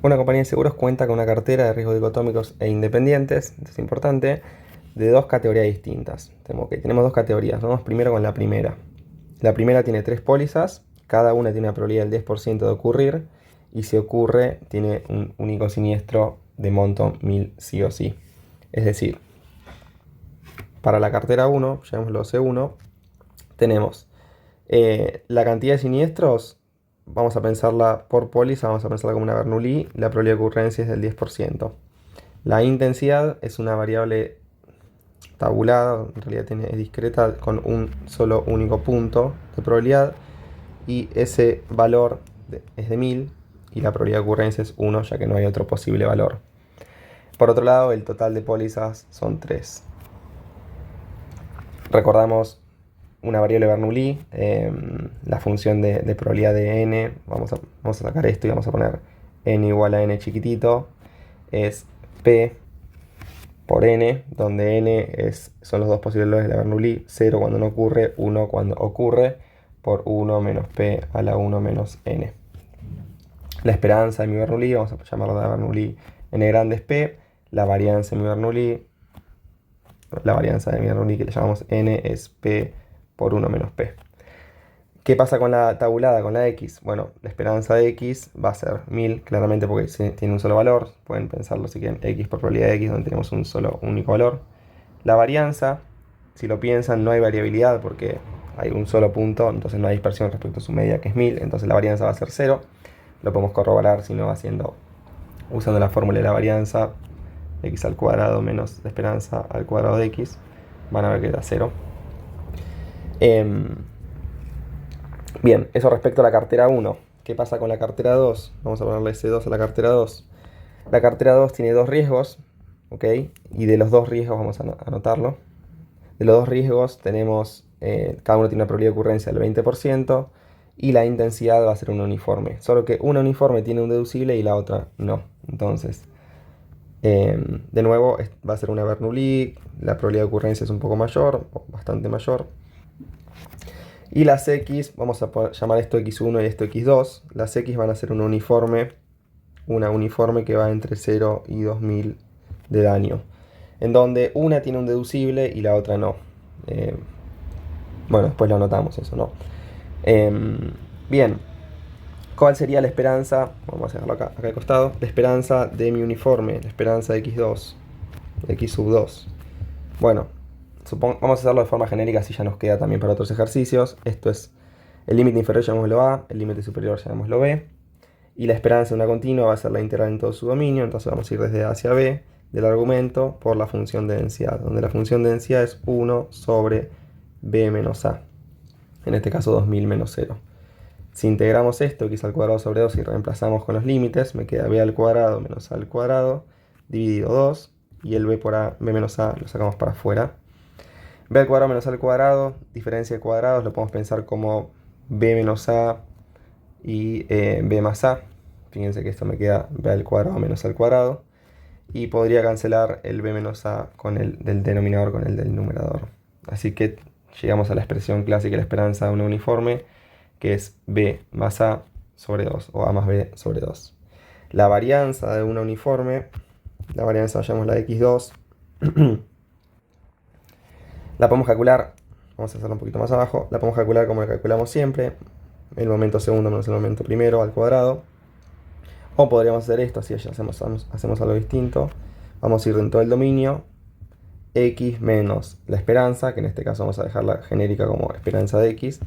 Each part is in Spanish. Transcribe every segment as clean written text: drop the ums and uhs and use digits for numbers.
Una compañía de seguros cuenta con una cartera de riesgos dicotómicos e independientes, esto es importante, de dos categorías distintas. Tenemos dos categorías. Vamos primero con la primera. La primera tiene 3 pólizas, cada una tiene una probabilidad del 10% de ocurrir, y si ocurre, tiene un único siniestro de monto 1000 sí o sí. Es decir, para la cartera 1, llamémoslo C1, tenemos la cantidad de siniestros, vamos a pensarla por póliza, vamos a pensarla como una Bernoulli, la probabilidad de ocurrencia es del 10%. La intensidad es una variable tabulada, en realidad es discreta, con un solo único punto de probabilidad, y ese valor es de 1000 y la probabilidad de ocurrencia es 1, ya que no hay otro posible valor. Por otro lado, el total de pólizas son 3. Recordamos una variable Bernoulli, la función de probabilidad de n, vamos a sacar esto y vamos a poner n igual a n chiquitito, es p por n, donde n son los dos posibles valores de la Bernoulli, 0 cuando no ocurre, 1 cuando ocurre, por 1 menos p a la 1 menos n. La esperanza de mi Bernoulli, vamos a llamarla de Bernoulli n grande es p, la varianza de mi Bernoulli, que le llamamos n, es p por 1 menos p. ¿Qué pasa con la tabulada, con la x? Bueno, la esperanza de x va a ser 1000, claramente porque tiene un solo valor. Pueden pensarlo si quieren, x por probabilidad de x, donde tenemos un solo único valor. La varianza, si lo piensan, no hay variabilidad porque hay un solo punto, entonces no hay dispersión respecto a su media, que es 1000, entonces la varianza va a ser 0. Lo podemos corroborar si no usando la fórmula de la varianza, x al cuadrado menos la esperanza al cuadrado de x, van a ver que da 0. Bien, eso respecto a la cartera 1. ¿Qué pasa con la cartera 2? Vamos a ponerle S2 a la cartera 2. La cartera 2 tiene dos riesgos, ¿ok? Y de los dos riesgos, vamos a anotarlo. De los dos riesgos tenemos, cada uno tiene una probabilidad de ocurrencia del 20% y la intensidad va a ser una uniforme. Solo que una uniforme tiene un deducible y la otra no. Entonces, de nuevo, va a ser una Bernoulli, la probabilidad de ocurrencia es un poco mayor, o bastante mayor. Y las X, vamos a llamar esto X1 y esto X2. Las X van a ser una uniforme que va entre 0 y 2000 de daño. En donde una tiene un deducible y la otra no. Bueno, después lo anotamos eso, ¿no? Bien, ¿cuál sería la esperanza? Vamos a dejarlo acá al costado. La esperanza de mi uniforme, la esperanza de X2, de X sub 2. Bueno, vamos a hacerlo de forma genérica, así ya nos queda también para otros ejercicios. Esto es el límite inferior, llamémoslo A, el límite superior, llamémoslo B. Y la esperanza de una continua va a ser la integral en todo su dominio, entonces vamos a ir desde A hacia B del argumento por la función de densidad, donde la función de densidad es 1 sobre B menos A, en este caso 2000 menos 0. Si integramos esto, x al cuadrado sobre 2, y reemplazamos con los límites, me queda b al cuadrado menos a al cuadrado, dividido 2, y el b por a, b menos a, lo sacamos para afuera. B al cuadrado menos a al cuadrado, diferencia de cuadrados, lo podemos pensar como b menos a y b más a. Fíjense que esto me queda b al cuadrado menos a al cuadrado. Y podría cancelar el b menos a con el del denominador con el del numerador. Así que llegamos a la expresión clásica de la esperanza de una uniforme, que es b más a sobre 2, o a más b sobre 2. La varianza de una uniforme, la varianza llamémosla de x2, la podemos calcular, vamos a hacerla un poquito más abajo, la podemos calcular como la calculamos siempre, el momento segundo menos el momento primero al cuadrado. O podríamos hacer esto, así ya hacemos algo distinto. Vamos a ir dentro del dominio, x menos la esperanza, que en este caso vamos a dejarla genérica como esperanza de x.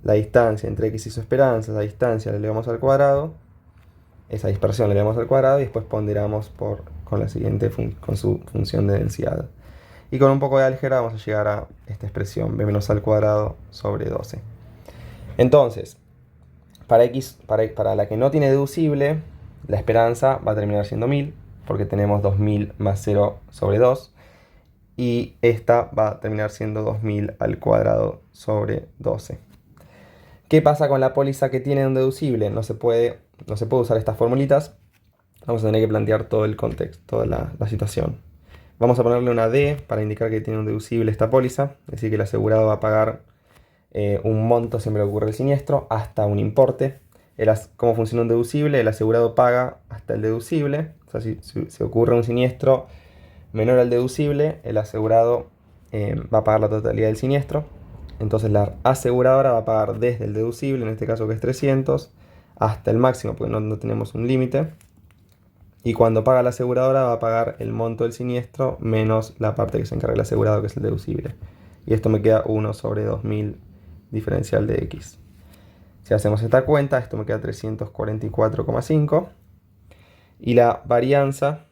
La distancia entre x y su esperanza, esa distancia la elevamos al cuadrado, esa dispersión la elevamos al cuadrado y después ponderamos con su función de densidad. Y con un poco de álgebra vamos a llegar a esta expresión, b menos a al cuadrado sobre 12. Entonces, para la que no tiene deducible, la esperanza va a terminar siendo 1000, porque tenemos 2000 más 0 sobre 2. Y esta va a terminar siendo 2000 al cuadrado sobre 12. ¿Qué pasa con la póliza que tiene un deducible? No se puede usar estas formulitas. Vamos a tener que plantear todo el contexto, toda la situación. Vamos a ponerle una D para indicar que tiene un deducible esta póliza. Es decir, que el asegurado va a pagar un monto siempre que ocurre el siniestro, hasta un importe. cómo funciona un deducible. El asegurado paga hasta el deducible. O sea, si ocurre un siniestro menor al deducible, el asegurado va a pagar la totalidad del siniestro. Entonces la aseguradora va a pagar desde el deducible, en este caso que es 300, hasta el máximo, porque no tenemos un límite. Y cuando paga la aseguradora va a pagar el monto del siniestro menos la parte que se encarga el asegurado, que es el deducible. Y esto me queda 1 sobre 2000 diferencial de X. Si hacemos esta cuenta, esto me queda 344,5. Y la varianza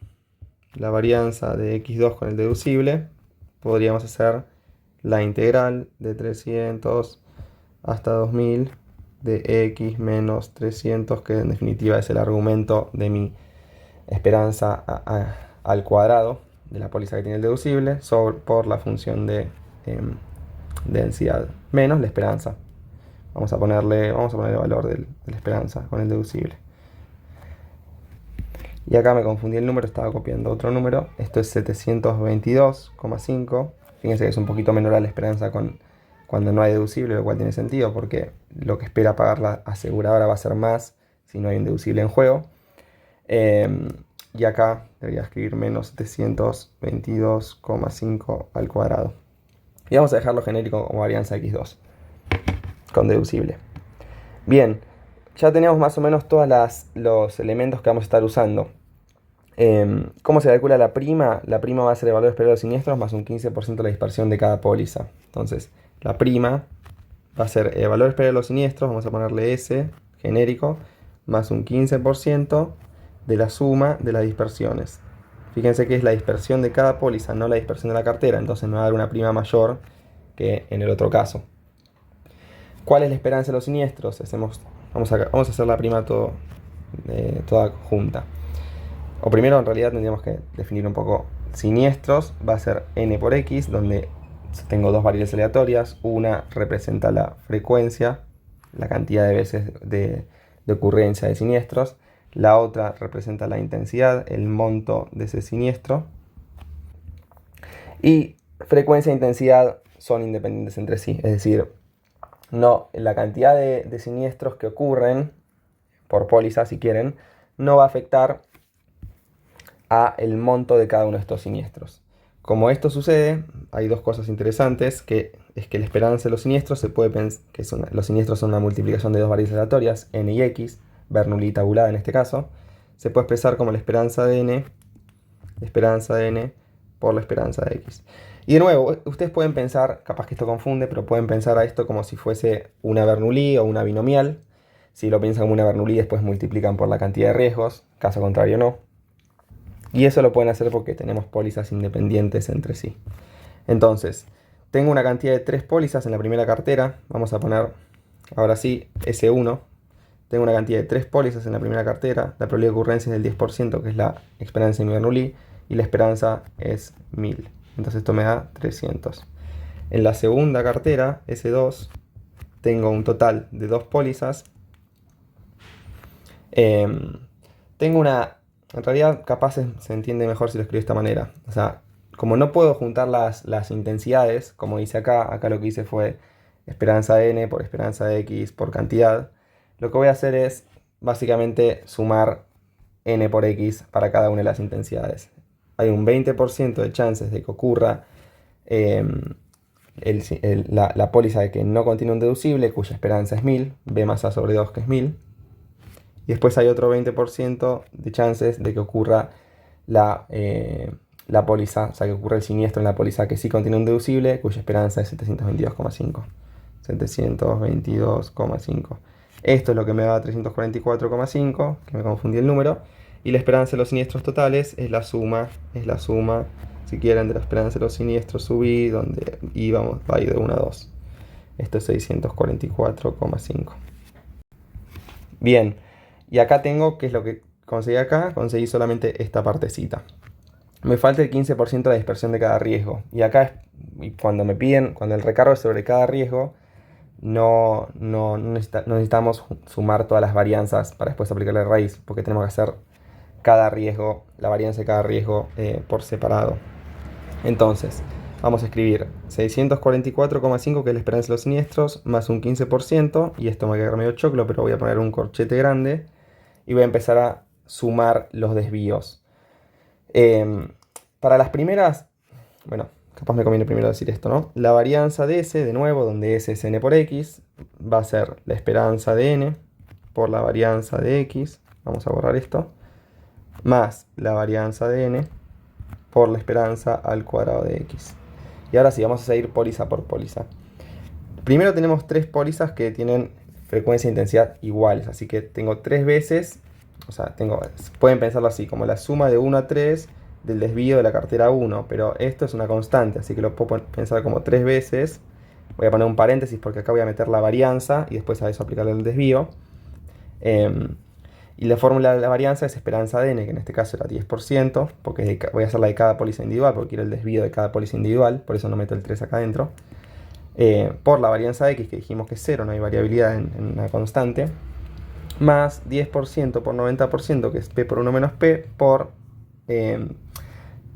de x2 con el deducible, podríamos hacer la integral de 300 hasta 2000 de x menos 300, que en definitiva es el argumento de mi esperanza al cuadrado de la póliza que tiene el deducible por la función de densidad menos la esperanza. Vamos a ponerle el valor de la esperanza con el deducible. Y acá me confundí el número, estaba copiando otro número. Esto es 722,5. Fíjense que es un poquito menor a la esperanza cuando no hay deducible, lo cual tiene sentido porque lo que espera pagar la aseguradora va a ser más si no hay un deducible en juego. Y acá debería escribir menos 722,5 al cuadrado. Y vamos a dejarlo genérico como varianza x2 con deducible. Bien, ya tenemos más o menos todos los elementos que vamos a estar usando. ¿Cómo se calcula la prima? La prima va a ser el valor esperado de los siniestros más un 15% de la dispersión de cada póliza. Entonces, la prima va a ser el valor esperado de los siniestros, vamos a ponerle S genérico, más un 15% de la suma de las dispersiones. Fíjense que es la dispersión de cada póliza, no la dispersión de la cartera, entonces me va a dar una prima mayor que en el otro caso. ¿Cuál es la esperanza de los siniestros? Vamos a hacer la prima toda junta. O primero, en realidad, tendríamos que definir un poco siniestros. Va a ser n por x, donde tengo dos variables aleatorias. Una representa la frecuencia, la cantidad de veces de ocurrencia de siniestros. La otra representa la intensidad, el monto de ese siniestro. Y frecuencia e intensidad son independientes entre sí. Es decir, no, la cantidad de siniestros que ocurren por póliza, si quieren, no va a afectar a el monto de cada uno de estos siniestros. Como esto sucede, hay dos cosas interesantes, que es que la esperanza de los siniestros se puede pensar que los siniestros son una multiplicación de dos variables aleatorias, n y x, Bernoulli y tabulada en este caso. Se puede expresar como la esperanza de n por la esperanza de x. Y de nuevo, ustedes pueden pensar, capaz que esto confunde, pero pueden pensar a esto como si fuese una Bernoulli o una binomial. Si lo piensan como una Bernoulli, después multiplican por la cantidad de riesgos, caso contrario no. Y eso lo pueden hacer porque tenemos pólizas independientes entre sí. Entonces, tengo una cantidad de 3 pólizas en la primera cartera. Vamos a poner, ahora sí, S1. Tengo una cantidad de 3 pólizas en la primera cartera. La probabilidad de ocurrencia es del 10%, que es la esperanza de mi Bernoulli. Y la esperanza es 1000. Entonces esto me da 300. En la segunda cartera, S2, tengo un total de 2 pólizas. Tengo una... En realidad, capaz se entiende mejor si lo escribo de esta manera. O sea, como no puedo juntar las intensidades, como hice acá lo que hice fue esperanza n por esperanza de x por cantidad. Lo que voy a hacer es básicamente sumar n por x para cada una de las intensidades. Hay un 20% de chances de que ocurra la póliza de que no contiene un deducible, cuya esperanza es 1000, b más a sobre 2, que es 1000. Y después hay otro 20% de chances de que ocurra la póliza, o sea, que ocurra el siniestro en la póliza que sí contiene un deducible, cuya esperanza es 722,5. 722,5. Esto es lo que me da 344,5, que me confundí el número. Y la esperanza de los siniestros totales es la suma, si quieren, de la esperanza de los siniestros subí, donde íbamos, va a ir de 1 a 2. Esto es 644,5. Bien. Y acá tengo, ¿qué es lo que conseguí acá? Conseguí solamente esta partecita. Me falta el 15% de la dispersión de cada riesgo. Y acá, cuando el recargo es sobre cada riesgo, no necesitamos sumar todas las varianzas para después aplicarle raíz, porque tenemos que hacer cada riesgo, la varianza de cada riesgo por separado. Entonces, Vamos a escribir 644,5, que es la esperanza de los siniestros, más un 15%, y esto me va a quedar medio choclo, pero voy a poner un corchete grande, y voy a empezar a sumar los desvíos. Para las primeras, bueno, capaz me conviene primero decir esto, ¿no? La varianza de S, de nuevo, donde S es n por x, va a ser la esperanza de n por la varianza de x, vamos a borrar esto, más la varianza de n por la esperanza al cuadrado de x. Y ahora sí, vamos a seguir póliza por póliza. Primero tenemos tres pólizas que tienen frecuencia e intensidad iguales, así que tengo tres veces, o sea, pueden pensarlo así, como la suma de 1 a 3 del desvío de la cartera 1, pero esto es una constante, así que lo puedo pensar como tres veces. Voy a poner un paréntesis porque acá voy a meter la varianza y después a eso aplicarle el desvío. Y la fórmula de la varianza es esperanza de n, que en este caso era 10%, porque voy a hacer la de cada póliza individual, porque quiero el desvío de cada póliza individual, por eso no meto el 3 acá adentro. Por la varianza de x, que dijimos que es 0, no hay variabilidad en una constante, más 10% por 90%, que es p por 1 menos p, por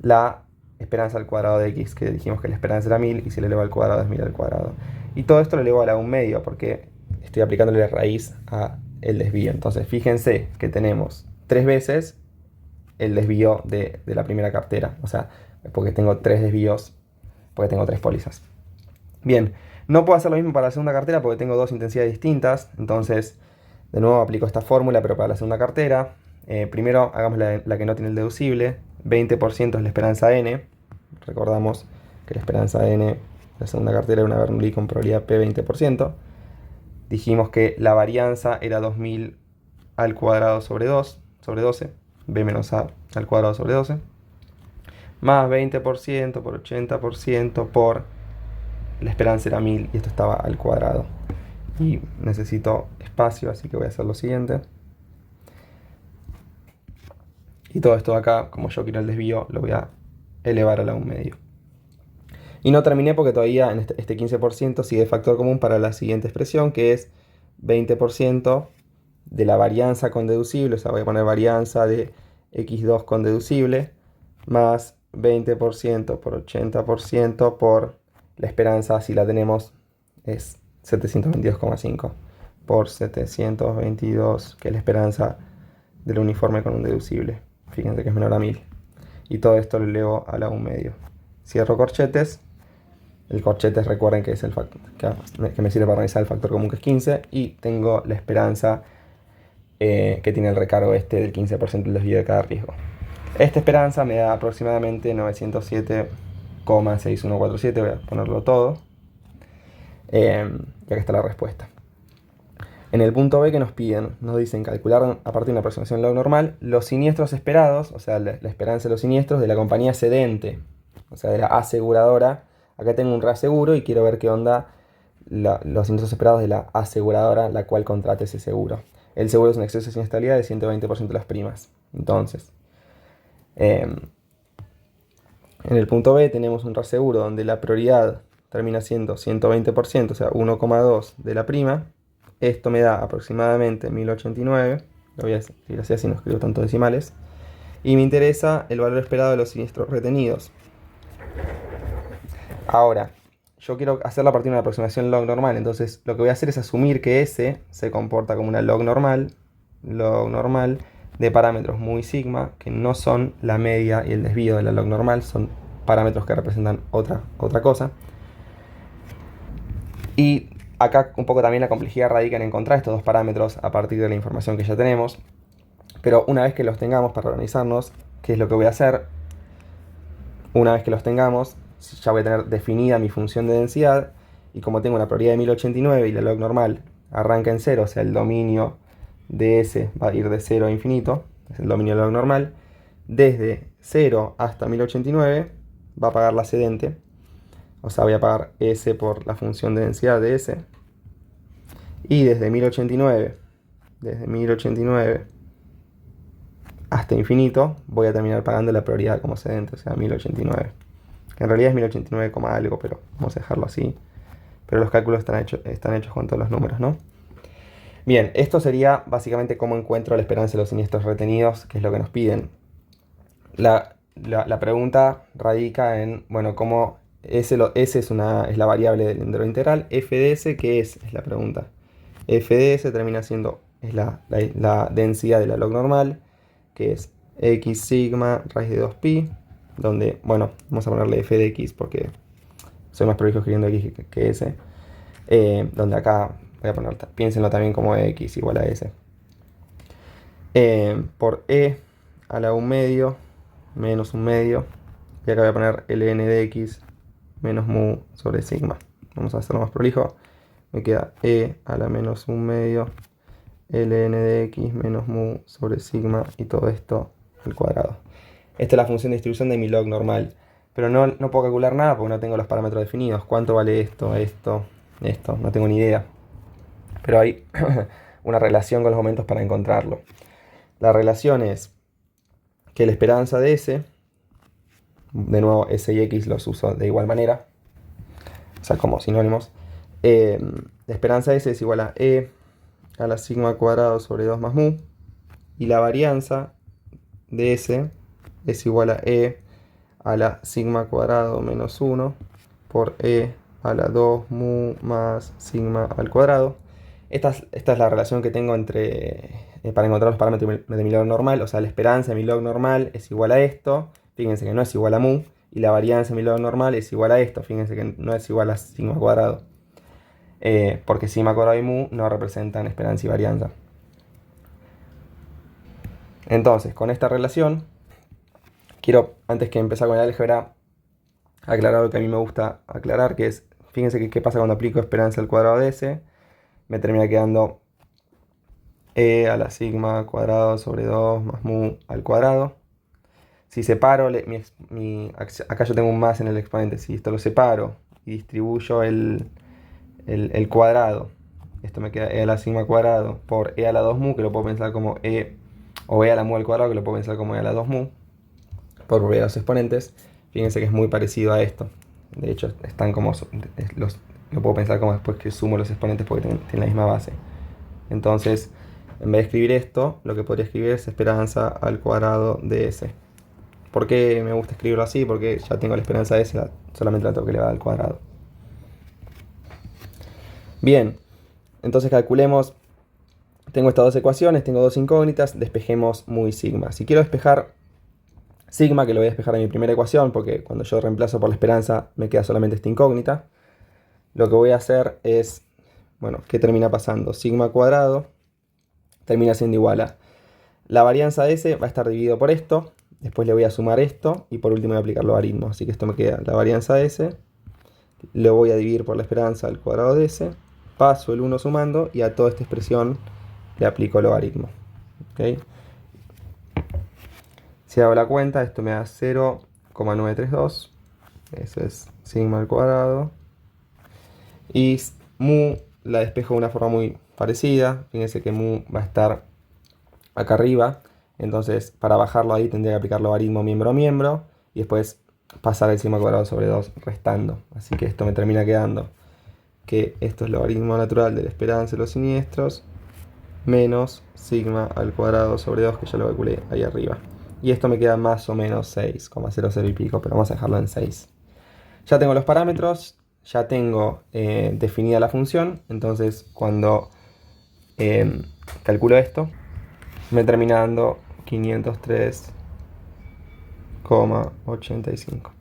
la esperanza al cuadrado de x, que dijimos que la esperanza era 1000, y si le elevo al cuadrado es 1000 al cuadrado. Y todo esto lo elevo a la 1 medio, porque estoy aplicándole la raíz a el desvío. Entonces fíjense que tenemos tres veces el desvío de la primera cartera, o sea, porque tengo tres desvíos, porque tengo tres pólizas. Bien, no puedo hacer lo mismo para la segunda cartera porque tengo dos intensidades distintas, entonces de nuevo aplico esta fórmula, pero para la segunda cartera. Primero hagamos la que no tiene el deducible, 20% es la esperanza n, recordamos que la esperanza n de la segunda cartera era una Bernoulli con probabilidad p 20%. Dijimos que la varianza era 2000 al cuadrado sobre 12, b menos a al cuadrado sobre 12, más 20% por 80% por la esperanza era 1000 y esto estaba al cuadrado. Y necesito espacio, así que voy a hacer lo siguiente. Y todo esto de acá, como yo quiero el desvío, lo voy a elevar a la 1 medio. Y no terminé porque todavía en este 15% sigue factor común para la siguiente expresión, que es 20% de la varianza con deducible, o sea, voy a poner varianza de x2 con deducible, más 20% por 80% por la esperanza, si la tenemos, es 722,5 por 722, que es la esperanza del uniforme con un deducible. Fíjense que es menor a 1000. Y todo esto lo elevo a la 1 medio. Cierro corchetes. El corchetes, recuerden que es el factor que me sirve para realizar el factor común, que es 15. Y tengo la esperanza que tiene el recargo este del 15% del desvío de cada riesgo. Esta esperanza me da aproximadamente 907,6147. Voy a ponerlo todo. Y acá está la respuesta. En el punto B que nos piden, nos dicen calcular a partir de una aproximación log normal los siniestros esperados, o sea, la esperanza de los siniestros de la compañía cedente, o sea, de la aseguradora. Acá tengo un reaseguro y quiero ver qué onda los siniestros esperados de la aseguradora, la cual contrate ese seguro. El seguro es un exceso de siniestralidad de 120% de las primas. Entonces, en el punto B tenemos un reaseguro donde la prioridad termina siendo 120%, o sea, 1,2 de la prima. Esto me da aproximadamente 1089. Lo voy a escribir así no escribo tantos decimales. Y me interesa el valor esperado de los siniestros retenidos. Ahora, yo quiero hacerlo a partir de una aproximación log normal. Entonces, lo que voy a hacer es asumir que S se comporta como una log normal de parámetros muy sigma, que no son la media y el desvío de la log normal, son parámetros que representan otra cosa. Y acá un poco también la complejidad radica en encontrar estos dos parámetros a partir de la información que ya tenemos. Pero una vez que los tengamos, para organizarnos, ¿qué es lo que voy a hacer? Una vez que los tengamos, ya voy a tener definida mi función de densidad. Y como tengo una probabilidad de 1089 y la log normal arranca en 0, o sea, el dominio de S va a ir de 0 a infinito, es el dominio de la log normal, desde 0 hasta 1089 va a pagar la cedente. O sea, voy a pagar S por la función de densidad de S. Y desde 1089 hasta infinito voy a terminar pagando la prioridad como cedente, o sea, 1089. Que en realidad es 1089, algo, pero vamos a dejarlo así. Pero los cálculos están hechos con todos los números, ¿no? Bien, esto sería básicamente cómo encuentro la esperanza de los siniestros retenidos, que es lo que nos piden. La pregunta radica en, bueno, cómo S es la variable del entero integral. F de S, ¿qué es? Es la pregunta. F de S termina siendo la densidad de la log normal, que es x sigma raíz de 2pi, donde, bueno, vamos a ponerle F de X porque soy más prolijo escribiendo X que S. Donde acá voy a poner, piénsenlo también como X igual a S. Por E a la 1 medio menos 1 medio. Y acá voy a poner ln de X menos mu sobre sigma. Vamos a hacerlo más prolijo. Me queda E a la menos 1 medio ln de X menos mu sobre sigma y todo esto al cuadrado. Esta es la función de distribución de mi log normal. Pero no puedo calcular nada porque no tengo los parámetros definidos. ¿Cuánto vale esto, esto, esto? No tengo ni idea. Pero hay una relación con los aumentos para encontrarlo. La relación es que la esperanza de S, de nuevo S y X los uso de igual manera, o sea, como sinónimos. La esperanza de S es igual a E a la sigma cuadrado sobre 2 más mu. Y la varianza de S es igual a E a la sigma cuadrado menos 1 por E a la 2 mu más sigma al cuadrado. Esta es la relación que tengo para encontrar los parámetros de mi log normal. O sea, la esperanza de mi log normal es igual a esto. Fíjense que no es igual a mu. Y la varianza de mi log normal es igual a esto. Fíjense que no es igual a sigma cuadrado. Porque sigma cuadrado y mu no representan esperanza y varianza. Entonces, con esta relación, quiero, antes que empezar con el álgebra, aclarar lo que a mí me gusta aclarar, que es, fíjense que qué pasa cuando aplico esperanza al cuadrado de S. Me termina quedando E a la sigma cuadrado sobre 2 más mu al cuadrado. Si separo, acá yo tengo un más en el exponente. Si esto lo separo y distribuyo el cuadrado, esto me queda E a la sigma cuadrado por E a la 2 mu, que lo puedo pensar como E, o E a la mu al cuadrado, que lo puedo pensar como E a la 2 mu, por propiedad de los exponentes. Fíjense que es muy parecido a esto. De hecho, están como lo puedo pensar como después que sumo los exponentes porque tienen la misma base. Entonces, en vez de escribir esto, lo que podría escribir es esperanza al cuadrado de S. ¿Por qué me gusta escribirlo así? Porque ya tengo la esperanza de S, solamente la tengo que elevar al cuadrado. Bien, entonces calculemos. Tengo estas dos ecuaciones, tengo dos incógnitas, despejemos mu y sigma. Si quiero despejar sigma, que lo voy a despejar en mi primera ecuación, porque cuando yo reemplazo por la esperanza me queda solamente esta incógnita, lo que voy a hacer es, bueno, ¿qué termina pasando? Sigma cuadrado termina siendo igual a la varianza de S va a estar dividido por esto, después le voy a sumar esto y por último voy a aplicar logaritmo. Así que esto me queda la varianza de S, lo voy a dividir por la esperanza al cuadrado de S, paso el 1 sumando y a toda esta expresión le aplico logaritmo. ¿Okay? Si hago la cuenta, esto me da 0,932, eso es sigma al cuadrado. Y mu la despejo de una forma muy parecida. Fíjense que mu va a estar acá arriba. Entonces, para bajarlo ahí tendría que aplicar logaritmo miembro a miembro. Y después pasar el sigma cuadrado sobre 2 restando. Así que esto me termina quedando que esto es logaritmo natural de la esperanza de los siniestros menos sigma al cuadrado sobre 2, que ya lo calculé ahí arriba. Y esto me queda más o menos 6,00 y pico, pero vamos a dejarlo en 6. Ya tengo los parámetros, ya tengo definida la función, entonces cuando calculo esto, me termina dando 503,85.